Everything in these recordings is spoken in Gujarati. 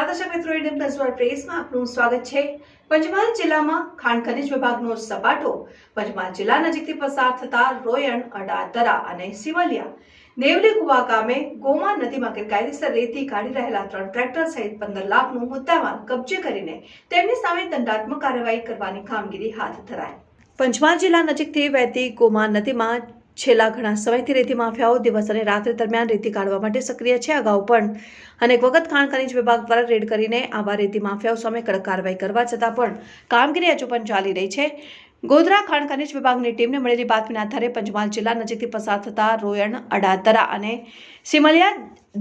નમસ્કાર દર્શક મિત્રો, ઇન્ડિયન પ્લસ વર્લ્ડ પ્રેસમાં આપનું સ્વાગત છે। પંચમહાલ જિલ્લામાં ખાણ ખનીજ વિભાગનો સપાટો પંચમહાલ જિલ્લા નજીકથી પસાર થતા રોયણ, અડાદરા અને સિમલિયા દેવલી કુવા ગામે ગોમા નદીમાં ગેરકાયદેસર રેતી કાઢી રહેલા 3 ટ્રેક્ટર સહિત 15 લાખનું મુદ્દામાલ કબજે કરીને તેમની સામે દંડાત્મક કાર્યવાહી કરવાની કામગીરી હાથ ધરાઈ। પંચમહાલ જિલ્લા નજીકથી વહેતી ગોમા નદીમાં છેલ્લા ઘણા સમયથી રેતી માફિયાઓ દિવસ અને રાત્રિ દરમિયાન રેતી કાઢવા માટે સક્રિય છે। અગાઉ પણ અનેક વખત ખાણ ખનીજ વિભાગ દ્વારા રેડ કરીને આવા રેતી માફિયાઓ સામે કડક કાર્યવાહી કરવા છતાં પણ કામગીરી હજુ પણ ચાલી રહી છે। ગોધરા ખાણ ખનીજ વિભાગની ટીમને મળેલી બાતમીના આધારે પંચમહાલ જિલ્લા નજીકથી પસાર થતા રોયણ, અડાદરા અને સિમલિયા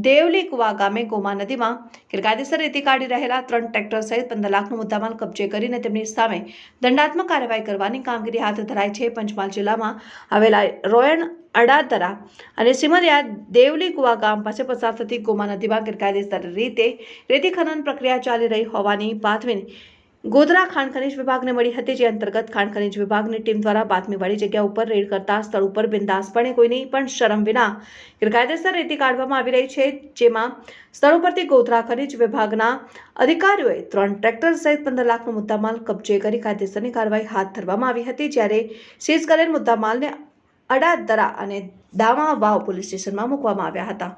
દેવલી કુવા ગામે ગોમા નદીમાં ગેરકાયદેસર રેતી કાઢી રહેલા 3 ટ્રેક્ટર સહિત 15 લાખનો મુદ્દામાલ કબજે કરીને તેમની સામે દંડાત્મક કાર્યવાહી કરવાની કામગીરી હાથ ધરાઈ છે। પંચમહાલ જિલ્લામાં આવેલા રોયણ, અડાદરા અને સિમલિયા દેવલી કુવા ગામ પાસે પસાર થતી ગોમા નદીમાં ગેરકાયદેસર રીતે રેતી ખનન પ્રક્રિયા ચાલી રહી હોવાની બાતમી ગોધરા ખાણ ખનીજ વિભાગને મળી હતી, જે અંતર્ગત ખાણ ખનીજ વિભાગની ટીમ દ્વારા બાતમીવાળી જગ્યા ઉપર રેડ કરતા સ્થળ ઉપર બિંદાસપણે કોઈની પણ શરમ વિના ગેરકાયદેસર રેતી કાઢવામાં આવી રહી છે। જેમાં સ્થળ ઉપરથી ગોધરા ખનીજ વિભાગના અધિકારીઓએ 3 ટ્રેક્ટર સહિત 15 લાખનો મુદ્દામાલ કબજે કરી કાયદેસરની કાર્યવાહી હાથ ધરવામાં આવી હતી, જ્યારે સીઝ કરેલ મુદ્દામાલને અડાદરા અને દામા વાવ પોલીસ સ્ટેશનમાં મૂકવામાં આવ્યા હતા।